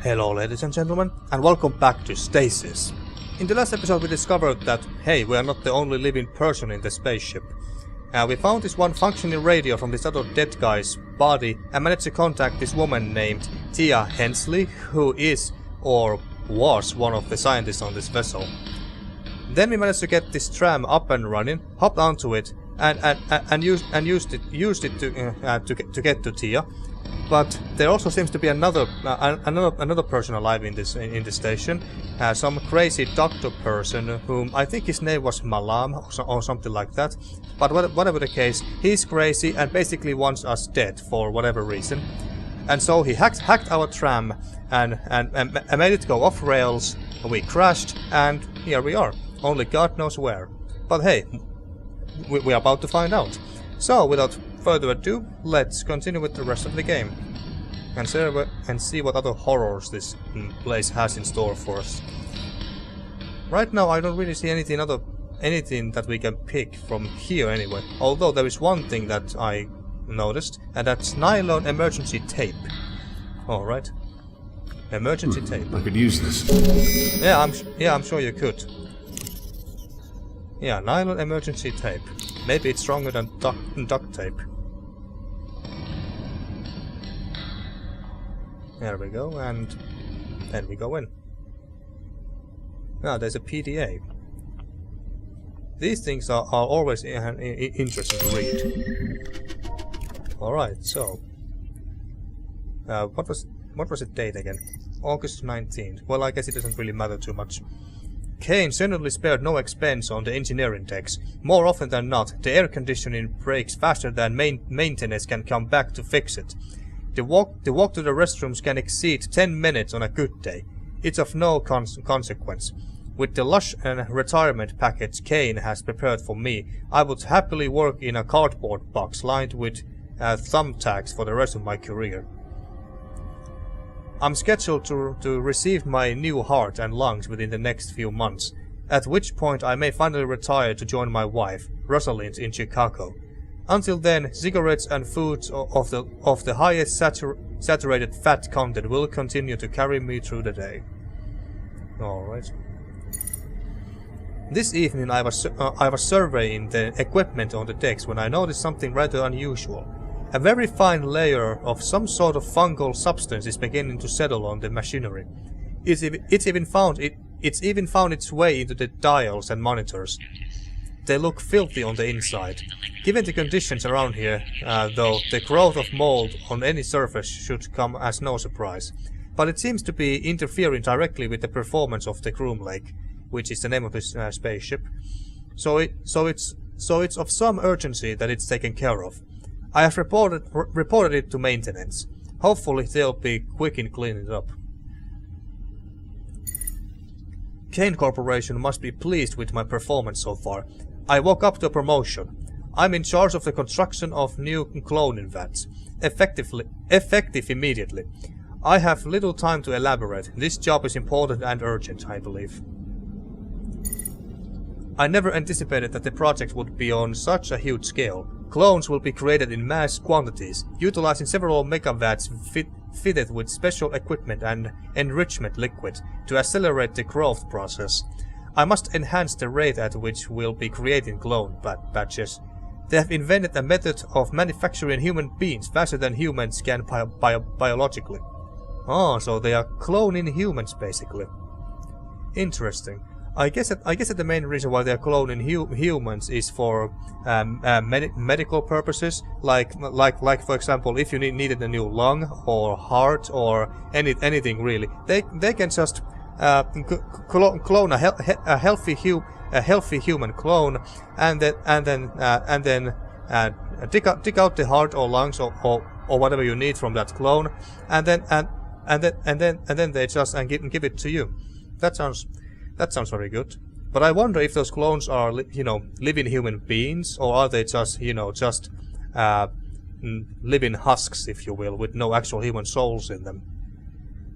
Hello ladies and gentlemen, and welcome back to Stasis. In the last episode we discovered that, hey, we are not the only living person in the spaceship. We found this one functioning radio from this other dead guy's body and managed to contact this woman named Tia Hensley, who is, or was, one of the scientists on this vessel. Then we managed to get this tram up and running, hopped onto it, and used it to get to Tia. But there also seems to be another person alive in this station, some crazy doctor person whom I think his name was Malam or something like that. But whatever the case, he's crazy and basically wants us dead for whatever reason. And so he hacked our tram and made it go off rails. We crashed, and here we are. Only God knows where. But hey, we are about to find out. So without further ado, let's continue with the rest of the game and see what other horrors this place has in store for us. Right now I don't really see anything that we can pick from here anyway, although there is one thing that I noticed, and that's nylon emergency tape. Alright. Emergency tape. I could use this. Yeah, I'm sure you could. Yeah, nylon emergency tape. Maybe it's stronger than duct tape. There we go, and then we go in. Now there's a PDA. These things are always interesting to read. Alright, so what was the date again? August 19th. Well, I guess it doesn't really matter too much. Cayne certainly spared no expense on the engineering decks. More often than not, the air conditioning breaks faster than maintenance can come back to fix it. The walk to the restrooms can exceed 10 minutes on a good day. It's of no consequence. With the lush retirement package Cayne has prepared for me, I would happily work in a cardboard box lined with thumbtacks for the rest of my career. I'm scheduled to receive my new heart and lungs within the next few months, at which point I may finally retire to join my wife, Rosalind, in Chicago. Until then, cigarettes and foods of the highest saturated fat content will continue to carry me through the day. Alright. This evening I was surveying the equipment on the decks when I noticed something rather unusual. A very fine layer of some sort of fungal substance is beginning to settle on the machinery. It's even found its way into the dials and monitors. They look filthy on the inside. Given the conditions around here, though, the growth of mold on any surface should come as no surprise. But it seems to be interfering directly with the performance of the Groom Lake, which is the name of this spaceship. So it's of some urgency that it's taken care of. I have reported it to maintenance. Hopefully they'll be quick in cleaning it up. Cayne Corporation must be pleased with my performance so far. I woke up to a promotion. I'm in charge of the construction of new cloning vats. Effective immediately. I have little time to elaborate. This job is important and urgent, I believe. I never anticipated that the project would be on such a huge scale. Clones will be created in mass quantities, utilizing several megavats fitted with special equipment and enrichment liquid to accelerate the growth process. I must enhance the rate at which we'll be creating clone batches. They have invented a method of manufacturing human beings faster than humans can biologically. Oh, so they are cloning humans basically. Interesting. I guess that the main reason why they are cloning humans is for medical purposes, like for example, if you needed a new lung or heart or anything really, they can just clone a healthy human clone and then dig out the heart or lungs or whatever you need from that clone, and then they just give it to you. That sounds very good. But I wonder if those clones are, living human beings, or are they just, living husks, if you will, with no actual human souls in them.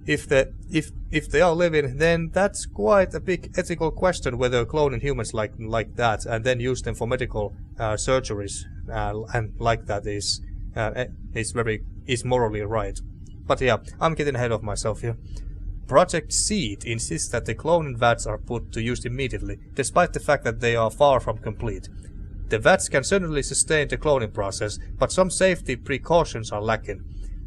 If they are living, then that's quite a big ethical question whether cloning humans like that and then use them for medical surgeries and like that is morally right. But yeah, I'm getting ahead of myself here. Project Seed insists that the cloning vats are put to use immediately, despite the fact that they are far from complete. The vats can certainly sustain the cloning process, but some safety precautions are lacking.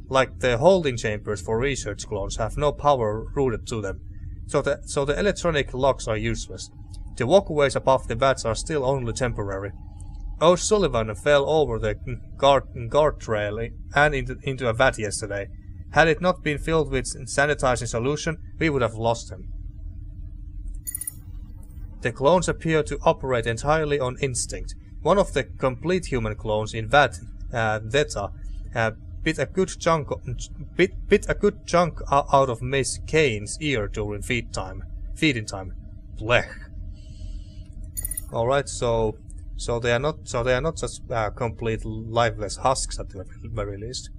Like the holding chambers for research clones have no power routed to them, so the electronic locks are useless. The walkways above the vats are still only temporary. O'Sullivan fell over the guardrail and into a vat yesterday. Had it not been filled with sanitizing solution, we would have lost him. The clones appear to operate entirely on instinct. One of the complete human clones in Vat Theta bit a good chunk out of Miss Cayne's ear during feeding time. Blech. All right, so they are not just complete lifeless husks at the very least.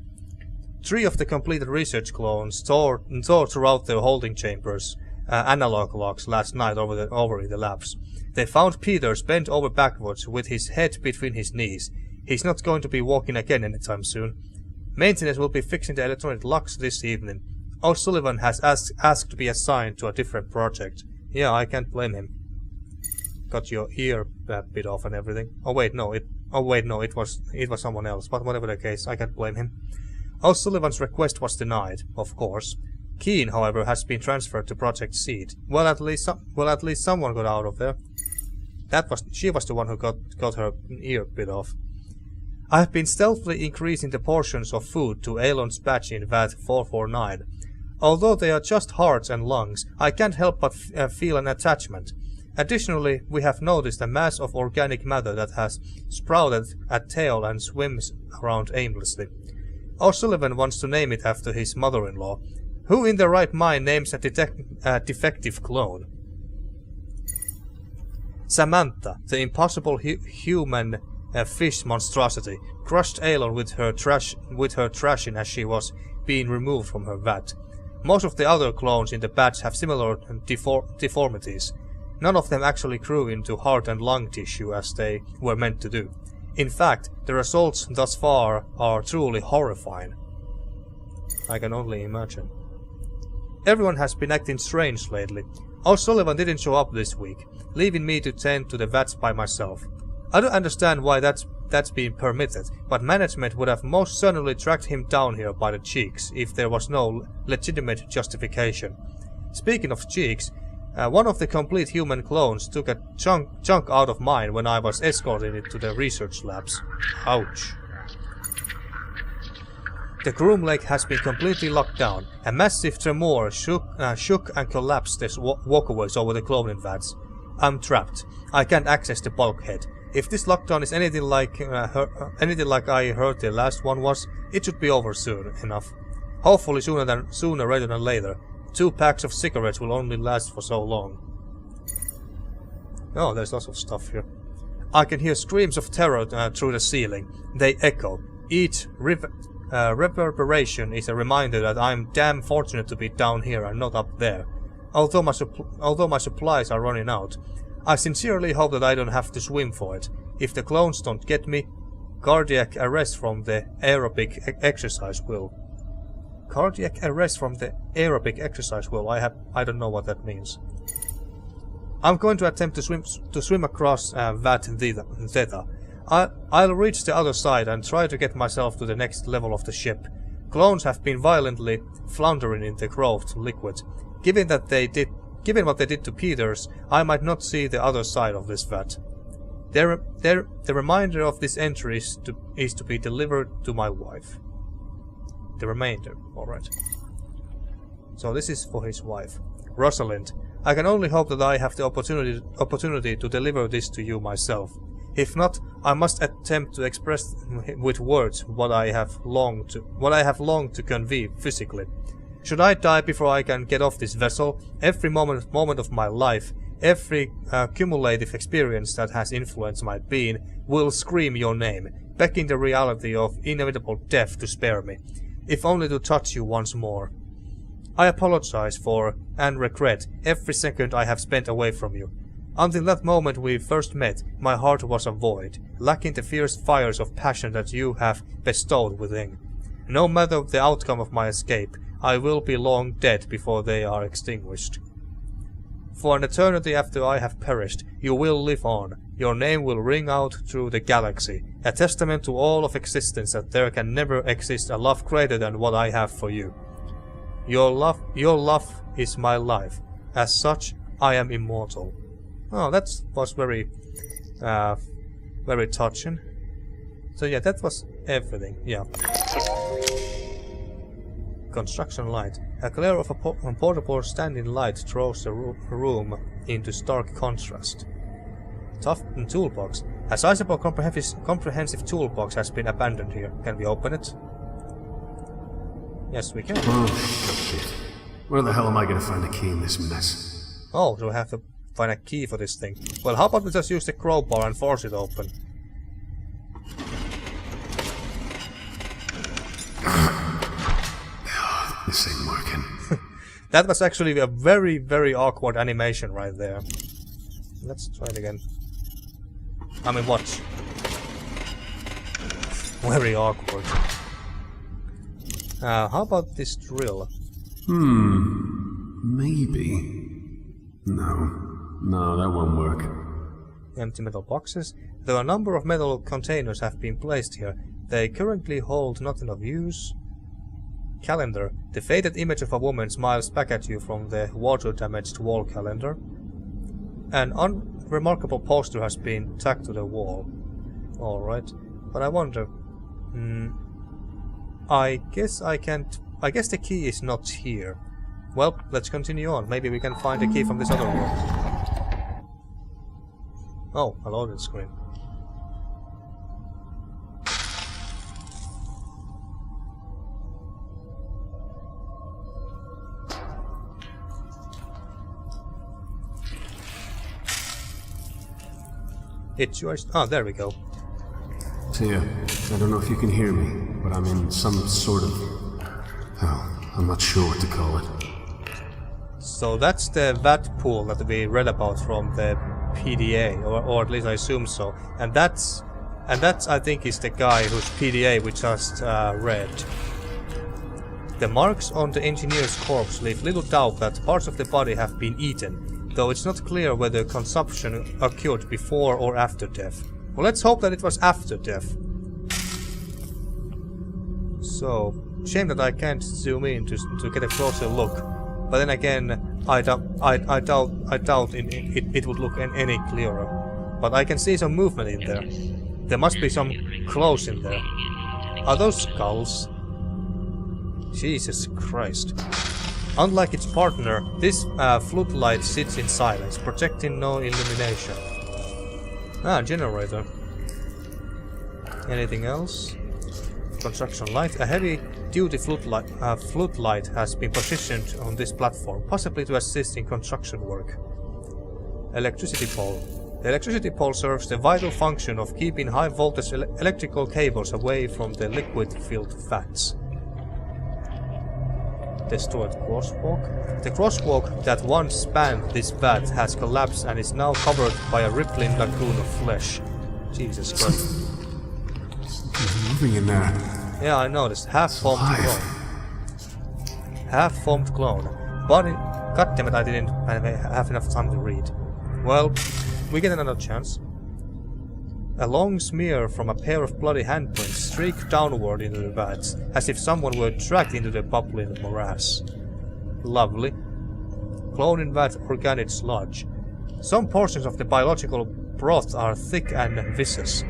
3 of the completed research clones tore throughout their holding chambers analog locks last night over in the labs. They found Peters bent over backwards with his head between his knees. He's not going to be walking again anytime soon. Maintenance will be fixing the electronic locks this evening. O'Sullivan has asked to be assigned to a different project. Yeah, I can't blame him. Got your ear bit off and everything. Oh wait, no, it was someone else. But whatever the case, I can't blame him. O'Sullivan's request was denied, of course. Cayne, however, has been transferred to Project Seed. Well, at least someone got out of there. She was the one who got her ear bit off. I have been stealthily increasing the portions of food to Elon's batch in VAT 449. Although they are just hearts and lungs, I can't help but feel an attachment. Additionally, we have noticed a mass of organic matter that has sprouted at tail and swims around aimlessly. O'Sullivan wants to name it after his mother-in-law. Who in their right mind names a defective clone? Samantha, the impossible human fish monstrosity, crushed Elon with her trashing as she was being removed from her vat. Most of the other clones in the batch have similar deformities. None of them actually grew into heart and lung tissue as they were meant to do. In fact, the results thus far are truly horrifying. I can only imagine. Everyone has been acting strange lately. O'Sullivan didn't show up this week, leaving me to tend to the vats by myself. I don't understand why that's been permitted, but management would have most certainly tracked him down here by the cheeks if there was no legitimate justification. Speaking of cheeks, one of the complete human clones took a chunk out of mine when I was escorting it to the research labs. Ouch. The groom lake has been completely locked down. A massive tremor shook and collapsed the walkways over the cloning vats. I'm trapped. I can't access the bulkhead. If this lockdown is anything like I heard the last one was, it should be over soon enough. Hopefully sooner rather than later. 2 packs of cigarettes will only last for so long. Oh, there's lots of stuff here. I can hear screams of terror through the ceiling. They echo. Each reverberation is a reminder that I'm damn fortunate to be down here and not up there. Although my supplies are running out, I sincerely hope that I don't have to swim for it. If the clones don't get me, cardiac arrest from the aerobic exercise will. Cardiac arrest from the aerobic exercise will. I don't know what that means. I'm going to attempt to swim across Vat Theta. I'll reach the other side and try to get myself to the next level of the ship. Clones have been violently floundering in the growth liquid. Given what they did to Peters, I might not see the other side of this vat. The remainder of this entry is to be delivered to my wife. The remainder, alright. So this is for his wife. Rosalind, I can only hope that I have the opportunity to deliver this to you myself. If not, I must attempt to express with words what I have longed to convey physically. Should I die before I can get off this vessel, every moment of my life, every cumulative experience that has influenced my being, will scream your name, begging the reality of inevitable death to spare me, if only to touch you once more. I apologize for, and regret, every second I have spent away from you. Until that moment we first met, my heart was a void, lacking the fierce fires of passion that you have bestowed within. No matter the outcome of my escape, I will be long dead before they are extinguished. For an eternity after I have perished, you will live on. Your name will ring out through the galaxy, a testament to all of existence that there can never exist a love greater than what I have for you. Your love is my life. As such, I am immortal. Oh, that was very touching. So yeah, that was everything. Yeah. Construction light. A glare of a portable standing light throws the room into stark contrast. Tough toolbox. A sizable comprehensive toolbox has been abandoned here. Can we open it? Yes, we can. Oh, shit. Where the hell am I gonna find a key in this mess? Oh, do we have to find a key for this thing? Well, how about we just use the crowbar and force it open? This ain't working. That was actually a very, very awkward animation right there. Let's try it again. I mean, watch. Very awkward. How about this drill? Maybe. No, that won't work. Empty metal boxes. Though a number of metal containers have been placed here, they currently hold nothing of use. Calendar. The faded image of a woman smiles back at you from the water-damaged wall calendar. An unremarkable poster has been tacked to the wall. Alright, but I wonder... I guess the key is not here. Well, let's continue on. Maybe we can find a key from this other room. Oh, a loading screen. It's yours. Oh, there we go. Tia, I don't know if you can hear me, but I'm in some sort of... hell, I'm not sure what to call it. So that's the vat pool that we read about from the PDA, or at least I assume so. And that's I think is the guy whose PDA we just read. The marks on the engineer's corpse leave little doubt that parts of the body have been eaten, though it's not clear whether consumption occurred before or after death. Well, let's hope that it was after death. So, shame that I can't zoom in to get a closer look. But then again, I doubt it would look any clearer. But I can see some movement in there. There must be some clothes in there. Are those skulls? Jesus Christ. Unlike its partner, this floodlight sits in silence, projecting no illumination. Ah, generator. Anything else? Construction light. A heavy-duty floodlight has been positioned on this platform, possibly to assist in construction work. Electricity pole. The electricity pole serves the vital function of keeping high-voltage electrical cables away from the liquid-filled vats. Destroyed crosswalk. The crosswalk that once spanned this vat has collapsed and is now covered by a rippling lagoon of flesh. Jesus Christ. There's moving in there. Yeah, I noticed. Half-formed clone. Half-formed clone. Body... Goddammit, I didn't have enough time to read. Well, we get another chance. A long smear from a pair of bloody handprints streak downward into the vats, as if someone were dragged into the bubbling morass. Lovely. Clone in vat organic sludge. Some portions of the biological broth are thick and viscous,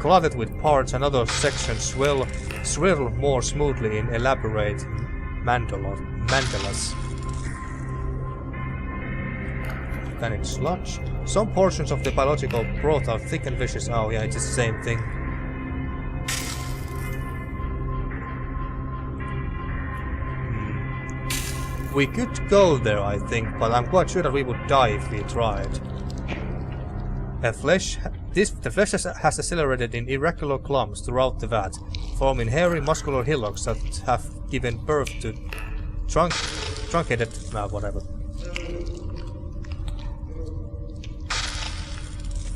clotted with parts, and other sections swirl more smoothly in elaborate mandalas. Organic sludge. Some portions of the biological broth are thick and viscous. Oh yeah, it's the same thing. We could go there, I think, but I'm quite sure that we would die if we tried. The flesh has accelerated in irregular clumps throughout the vat, forming hairy muscular hillocks that have given birth to truncated... whatever.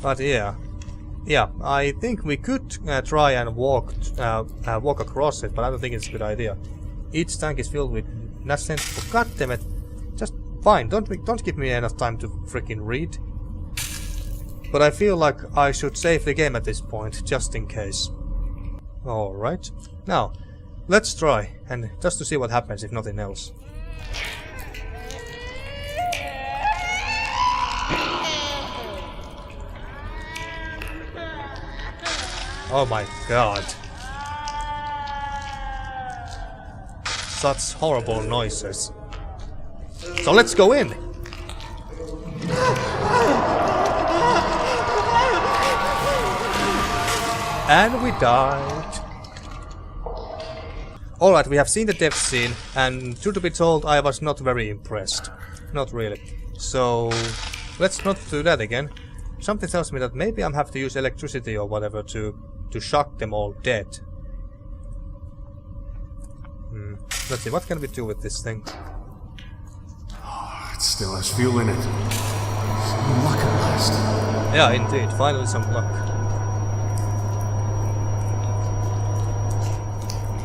But yeah, I think we could try and walk across it, but I don't think it's a good idea. Each tank is filled with in that sense. But goddammit, just fine. Don't give me enough time to freaking read. But I feel like I should save the game at this point, just in case. Alright. Now, let's try, and just to see what happens if nothing else. Oh my god. Such horrible noises. So let's go in! And we died. Alright, we have seen the death scene, and truth to be told, I was not very impressed. Not really. So, let's not do that again. Something tells me that maybe I'm have to use electricity or whatever to shock them all dead. Let's see, what can we do with this thing? Oh, it still has fuel in it. Some luck at last. Yeah, indeed. Finally some luck.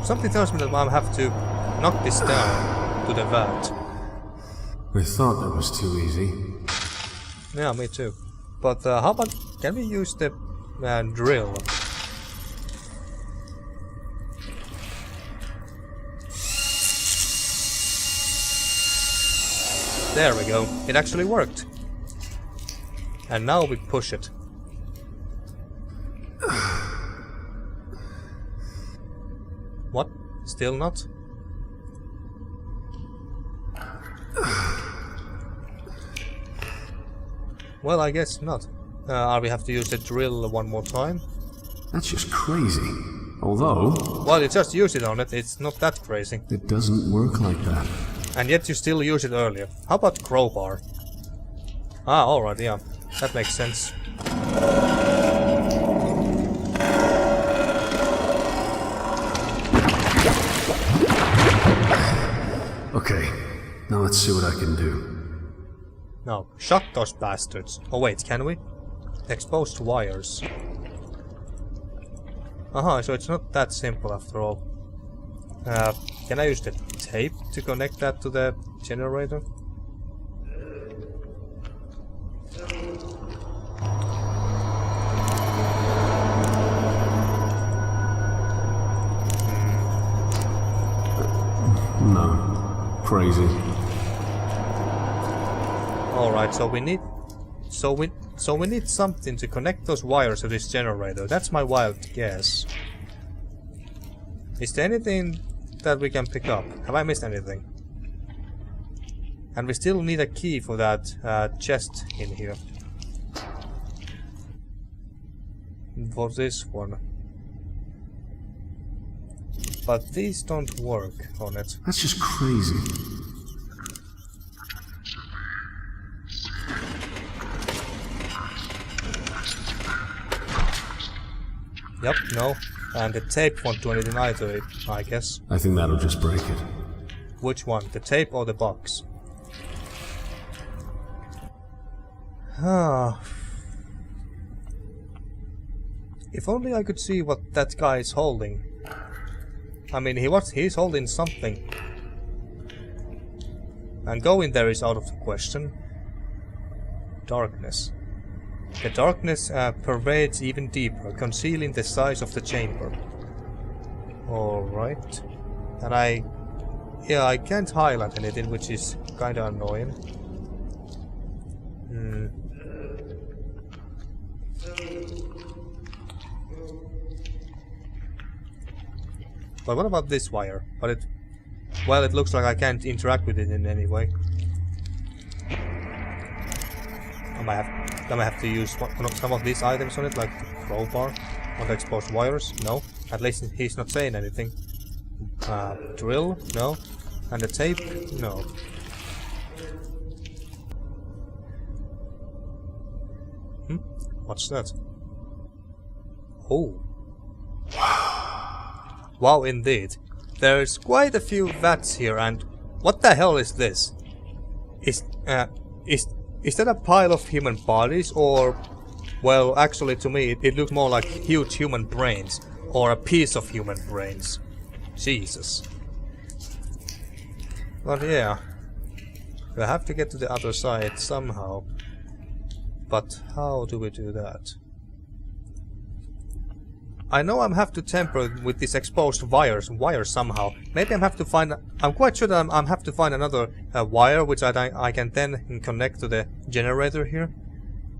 Something tells me that I have to knock this down to the vat. I thought that was too easy. Yeah, me too. But how about... can we use the drill? There we go. It actually worked. And now we push it. What? Still not? Well, I guess not. We have to use the drill one more time? That's just crazy. Although... well, you just use it on it, it's not that crazy. it doesn't work like that. And yet you still use it earlier. How about crowbar? Ah, alright, yeah. That makes sense. Okay, now let's see what I can do. No, shut those bastards. Oh wait, can we? Exposed wires. Aha, so it's not that simple after all. Can I use the tape to connect that to the generator? No. Crazy. Alright, so we need... So we need something to connect those wires to this generator. That's my wild guess. Is there anything that we can pick up? Have I missed anything? And we still need a key for that chest in here. For this one. But these don't work on it. That's just crazy. Yep, no. And the tape won't do anything either, I guess. I think that'll just break it. Which one? The tape or the box? Ah. If only I could see what that guy is holding. I mean, he's holding something. And going there is out of the question. Darkness. The darkness pervades even deeper, concealing the size of the chamber. Alright. And I can't highlight anything, which is kinda annoying. But what about this wire? But it looks like I can't interact with it in any way. I might have to use some of these items on it, like the crowbar on the exposed wires. No, at least he's not saying anything. Drill? No. And the tape? No. What's that? Oh. Wow, indeed. There's quite a few vats here, and what the hell is this? Is that a pile of human bodies, or... well, actually to me it looked more like huge human brains, or a piece of human brains. Jesus. But yeah, we have to get to the other side somehow. But how do we do that? I know I have to temper with these exposed wires somehow. Maybe I have to find. I'm quite sure that I have to find another wire which I can then connect to the generator here.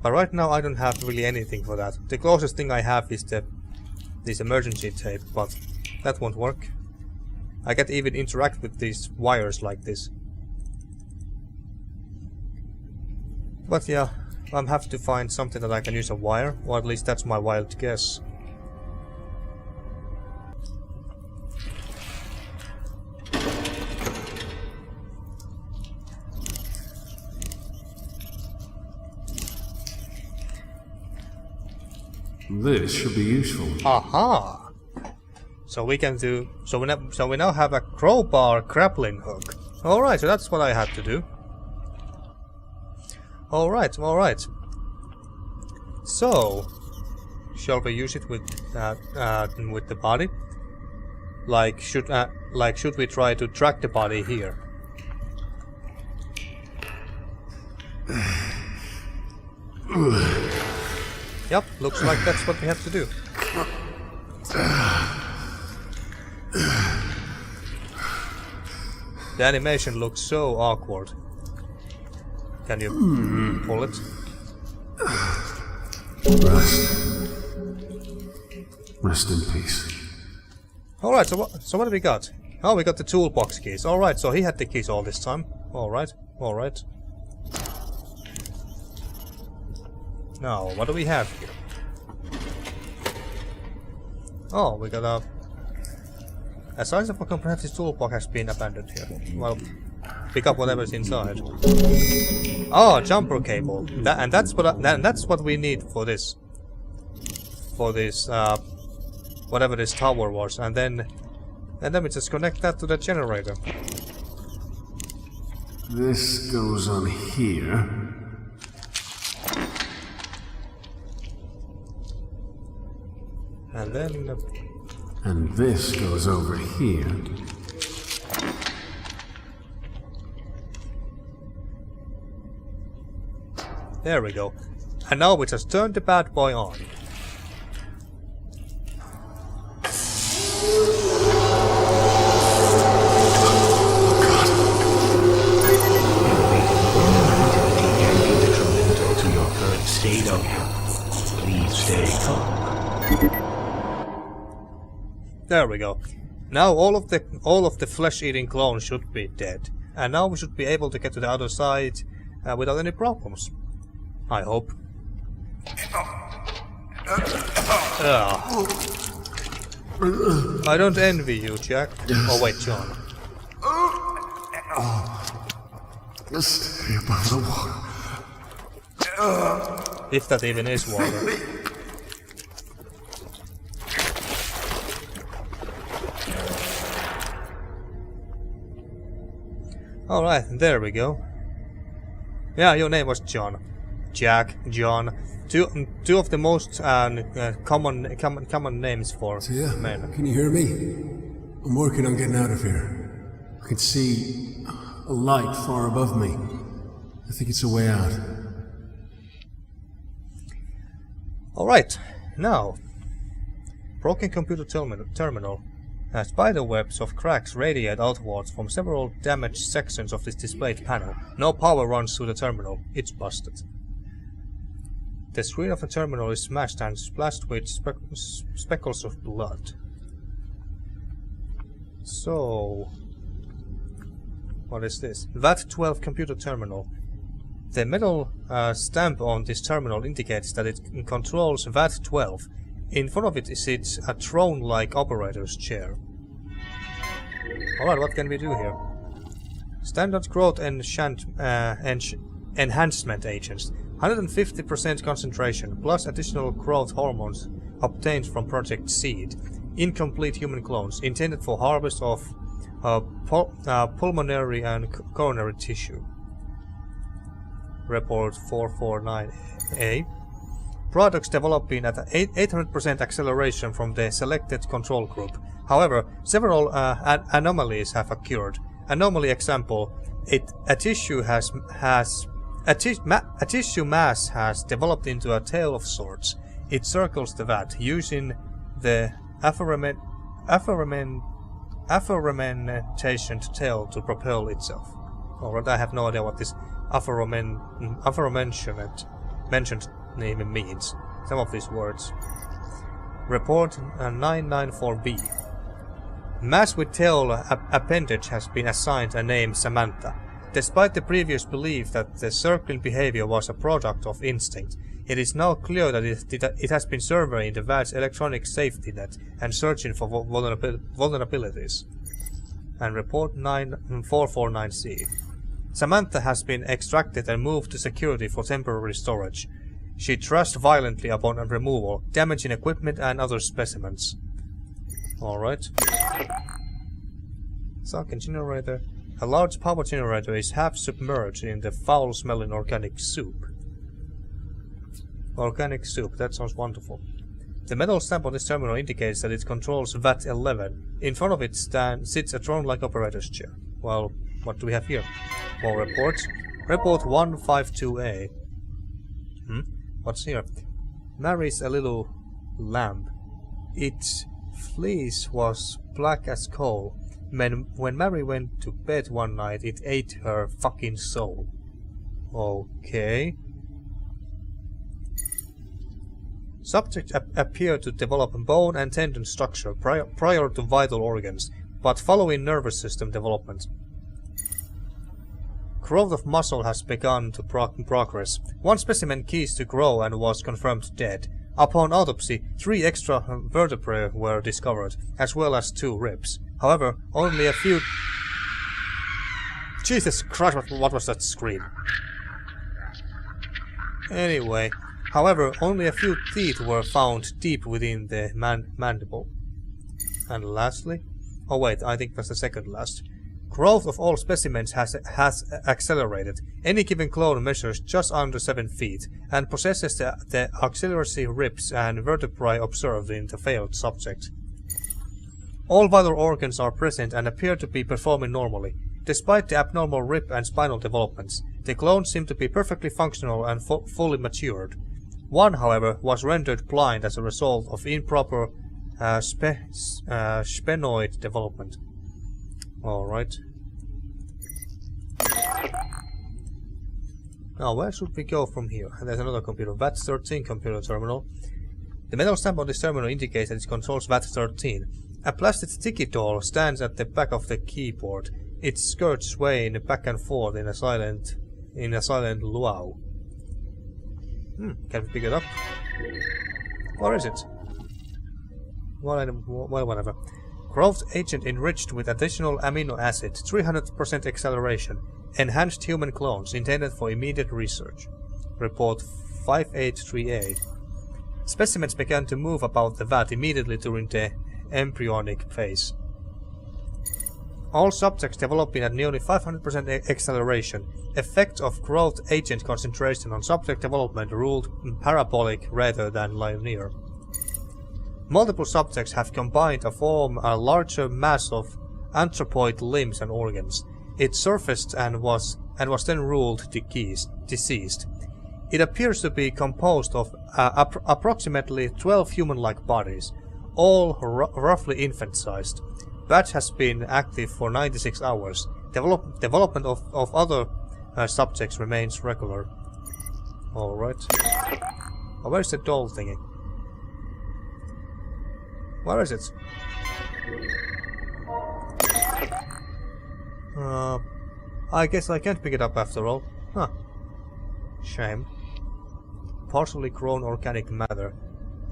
But right now I don't have really anything for that. The closest thing I have is this emergency tape, but that won't work. I can't even interact with these wires like this. But yeah, I have to find something that I can use a wire, or at least that's my wild guess. This should be useful. Aha! So we can do. So we now have a crowbar grappling hook. All right, so that's what I had to do. All right, all right. So, shall we use it with the body? Like should we try to track the body here? Yep, looks like that's what we have to do. The animation looks so awkward. Can you pull it? Rest in peace. Alright, so what do we got? Oh, we got the toolbox keys. Alright, so he had the keys all this time. Alright, alright. Now, what do we have here? Oh, we got a sizable comprehensive toolbox has been abandoned here. Well, pick up whatever's inside. Oh, jumper cable. That's what we need for this. For this, whatever this tower was, and then we just connect that to the generator. This goes on here. And then... And this goes over here. There we go. And now we just turn the bad boy on. To your current state of health. Please stay calm. There we go. Now all of the flesh-eating clones should be dead, and now we should be able to get to the other side without any problems. I hope. I don't envy you, Jack. Oh wait, John. Stay above the water. If that even is water. Alright, there we go. Yeah, your name was John. Jack, John. Two of the most common names for men. Can you hear me? I'm working on getting out of here. I can see a light far above me. I think it's a way out. Alright, now. Broken computer terminal. Spiderwebs of cracks radiate outwards from several damaged sections of this displayed panel. No power runs through the terminal. It's busted. The screen of the terminal is smashed and splashed with speckles of blood. So... what is this? VAT-12 computer terminal. The metal stamp on this terminal indicates that it controls VAT-12. In front of it sits a throne-like operator's chair. Alright, what can we do here? Standard growth enhancement agents. 150% concentration, plus additional growth hormones obtained from Project Seed. Incomplete human clones, intended for harvest of pulmonary and coronary tissue. Report 449A. Products developing at 800% acceleration from the selected control group. However, several anomalies have occurred. anomaly example, a tissue mass has developed into a tail of sorts. It circles the vat, using the aforementioned tail to propel itself. Alright, I have no idea what this aforementioned name means. Some of these words. Report 994B. Mass with tail appendage has been assigned a name Samantha. Despite the previous belief that the circling behavior was a product of instinct, it is now clear that it has been surveying the vat's electronic safety net and searching for vulnerabilities. And report 449C. Samantha has been extracted and moved to security for temporary storage. She thrashed violently upon removal, damaging equipment and other specimens. Alright. Sunken generator. A large power generator is half submerged in the foul-smelling organic soup. Organic soup, that sounds wonderful. The metal stamp on this terminal indicates that it controls VAT 11. In front of it sits a throne-like operator's chair. Well, what do we have here? More reports. Report 152A. What's here? Mary's a little lamb. Its fleece was black as coal. When Mary went to bed one night, it ate her fucking soul. Okay. Subject appeared to develop bone and tendon structure prior to vital organs, but following nervous system development. Growth of muscle has begun to progress. One specimen ceased to grow and was confirmed dead. Upon autopsy, 3 extra vertebrae were discovered, as well as 2 ribs. However, only a few... Jesus Christ, what was that scream? Anyway, however, only a few teeth were found deep within the mandible. And lastly... Oh wait, I think that's the second last. Growth of all specimens has accelerated. Any given clone measures just under 7 feet, and possesses the auxiliary ribs and vertebrae observed in the failed subject. All vital organs are present and appear to be performing normally. Despite the abnormal rib and spinal developments, the clones seem to be perfectly functional and fully matured. One, however, was rendered blind as a result of improper sphenoid development. Alright. Now, where should we go from here? There's another computer, VAT 13 computer terminal. The metal stamp on this terminal indicates that it controls VAT 13. A plastic sticky doll stands at the back of the keyboard, its skirt swaying back and forth in a silent luau. Can we pick it up? Where is it? Well, whatever. Growth agent enriched with additional amino acid, 300% acceleration, enhanced human clones intended for immediate research. Report 583A. Specimens began to move about the vat immediately during the embryonic phase. All subjects developing at nearly 500% acceleration. Effect of growth agent concentration on subject development ruled parabolic rather than linear. Multiple subjects have combined to form a larger mass of anthropoid limbs and organs. It surfaced and was then ruled deceased. It appears to be composed of approximately 12 human-like bodies, all roughly infant-sized. Batch has been active for 96 hours. Development of other subjects remains regular. Alright. Oh, where's the doll thingy? Where is it? I guess I can't pick it up after all. Huh. Shame. Partially grown organic matter.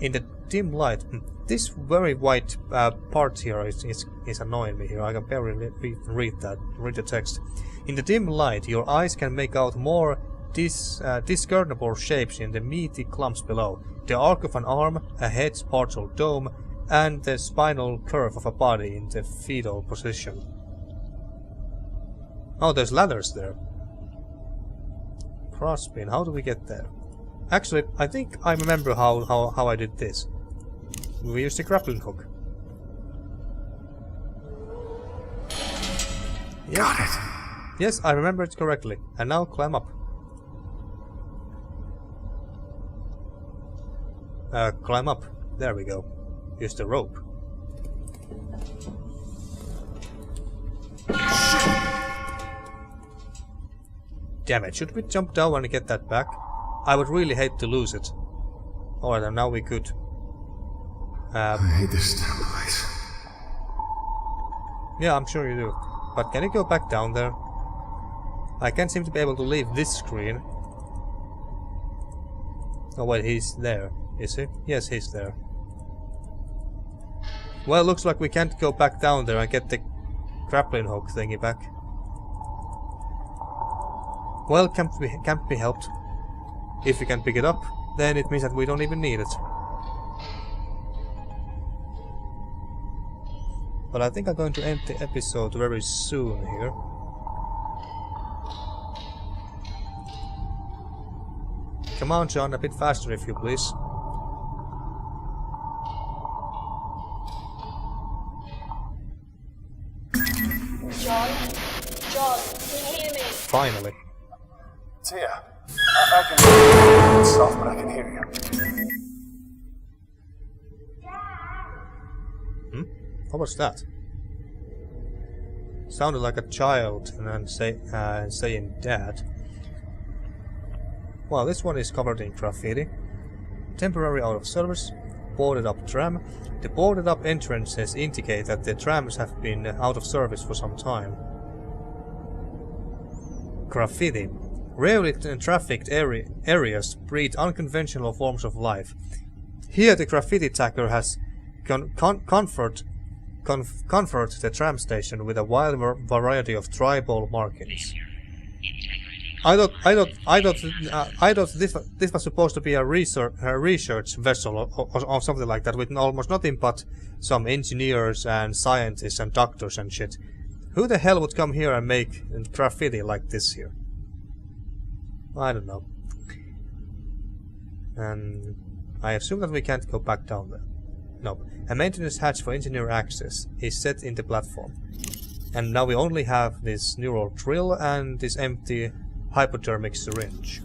In the dim light, this very white part here is annoying me here. I can barely read the text. In the dim light, your eyes can make out more discernible shapes in the meaty clumps below. The arc of an arm, a head's partial dome, and the spinal curve of a body in the fetal position. Oh, there's ladders there. Crossbeam, how do we get there? Actually, I think I remember how I did this. We used the grappling hook. Yes. Got it. Yes, I remember it correctly. And now climb up. Climb up. There we go. Use the rope. Damn it, should we jump down and get that back? I would really hate to lose it. Alright, and now we could. I hate this damn place. Yeah, I'm sure you do. But can you go back down there? I can't seem to be able to leave this screen. Oh wait, he's there. Is he? Yes, he's there. Well, looks like we can't go back down there and get the grappling hook thingy back. Well, can't be helped. If we can pick it up, then it means that we don't even need it. But I think I'm going to end the episode very soon here. Come on, John, a bit faster if you please. John, can you hear me? Finally. Tia, I can hear you. It's soft, but I can hear you. What was that? Sounded like a child and then saying dad. Well, this one is covered in graffiti. Temporary out of service. Boarded up tram. The boarded up entrances indicate that the trams have been out of service for some time. Graffiti. Rarely trafficked areas breed unconventional forms of life. Here the graffiti tagger has comfort the tram station with a wide variety of tribal markings. I thought this was supposed to be a research vessel or something like that, with almost nothing but some engineers and scientists and doctors and shit. Who the hell would come here and make graffiti like this here? I don't know. And I assume that we can't go back down there. Nope. A maintenance hatch for engineer access is set in the platform. And now we only have this neural drill and this empty hypodermic syringe.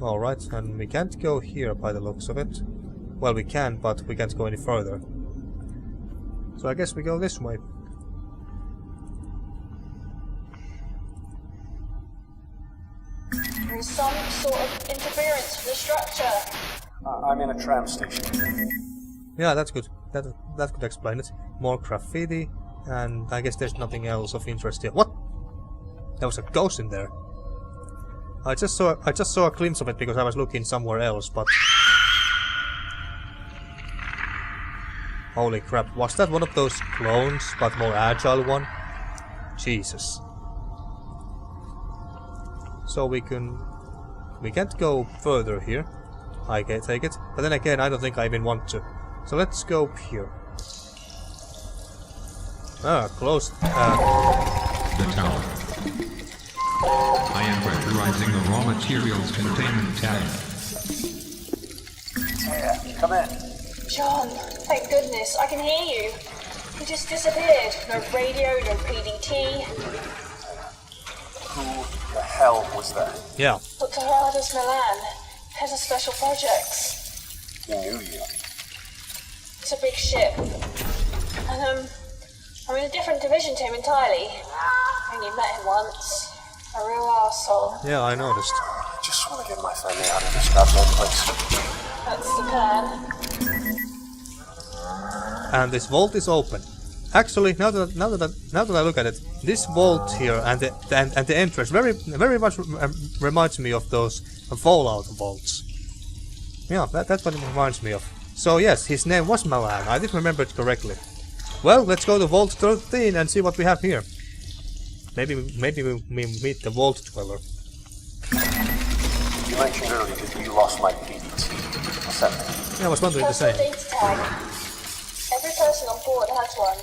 Alright, and we can't go here by the looks of it. Well, we can, but we can't go any further. So I guess we go this way. There is some sort of interference with the structure. I'm in a tram station. Yeah, that's good. That could explain it. More graffiti, and I guess there's nothing else of interest here. What? There was a ghost in there. I just saw a glimpse of it because I was looking somewhere else, but holy crap, was that one of those clones, but more agile one? Jesus. So we can't go further here. I can take it, but then again I don't think I even want to. So let's go here. Ah, close. The tower. I am pressurizing the raw materials containment tank. Tia, come in. John, thank goodness, I can hear you. You just disappeared. No radio, no PDT. Who the hell was that? Yeah. Dr. Gerardus Milan, head of special projects. He knew you. It's a big ship. And, I'm in a different division to him entirely. I only met him once. A real arsehole. Yeah, I noticed. I just want to get my family out of this goddamn place. That's the plan. And this vault is open. Actually, now that I look at it, this vault here and the entrance very much reminds me of those Fallout vaults. Yeah, that's what it reminds me of. So yes, his name was Milan. I did remember it correctly. Well, let's go to Vault 13 and see what we have here. Maybe we meet the Vault Dweller. You mentioned earlier that you lost my PDT. What's that mean? Yeah, I was wondering the Personal same. data tag. Every person on board has one.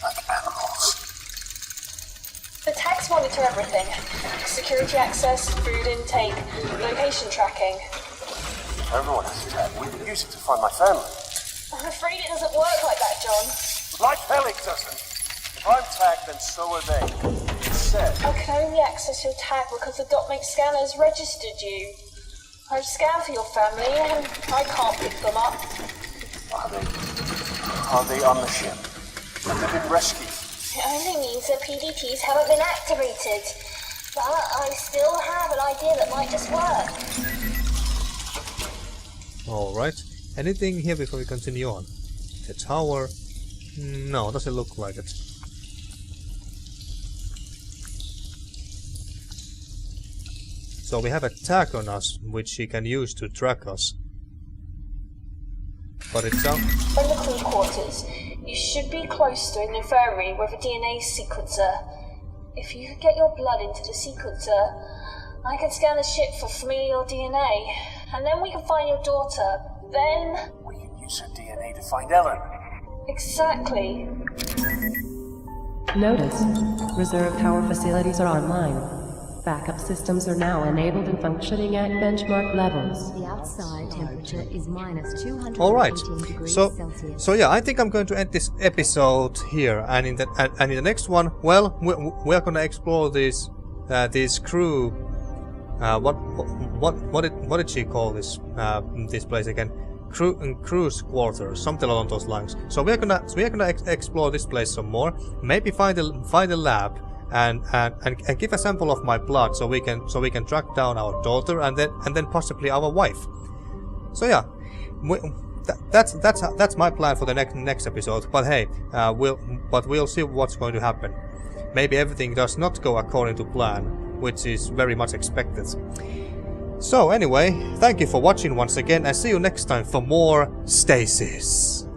Like animals. The tags monitor everything. Security access, food intake, location tracking. Everyone has a tag. We can use it to find my family. I'm afraid it doesn't work like that, John. Like hell it doesn't. If I'm tagged, then so are they. It's said. I can only access your tag because the Dotmate scanner has registered you. I've scanned for your family and I can't pick them up. Are they on the ship? Have they been rescued? It only means the PDTs haven't been activated. But I still have an idea that might just work. Alright. Anything here before we continue on? The tower? No, doesn't look like it. So we have a tag on us, which she can use to track us. But it's out. From the crew quarters, you should be close to an infirmary with a DNA sequencer. If you could get your blood into the sequencer, I can scan the ship for familial DNA, and then we can find your daughter. Then... We can use her DNA to find Ellen. Exactly. Notice. Reserve power facilities are online. Backup systems are now enabled and functioning at benchmark levels. The outside temperature is minus 218 Alright, degrees so Celsius. yeah, I think I'm going to end this episode here, and in the next one, well, we're gonna explore this crew. What did she call this place again? Cruise quarters, something along those lines. So we're gonna explore this place some more. Maybe find a lab. And give a sample of my blood so we can track down our daughter and then possibly our wife. So yeah, that's my plan for the next episode. But hey, we'll see what's going to happen. Maybe everything does not go according to plan, which is very much expected. So anyway, thank you for watching once again, and see you next time for more Stasis.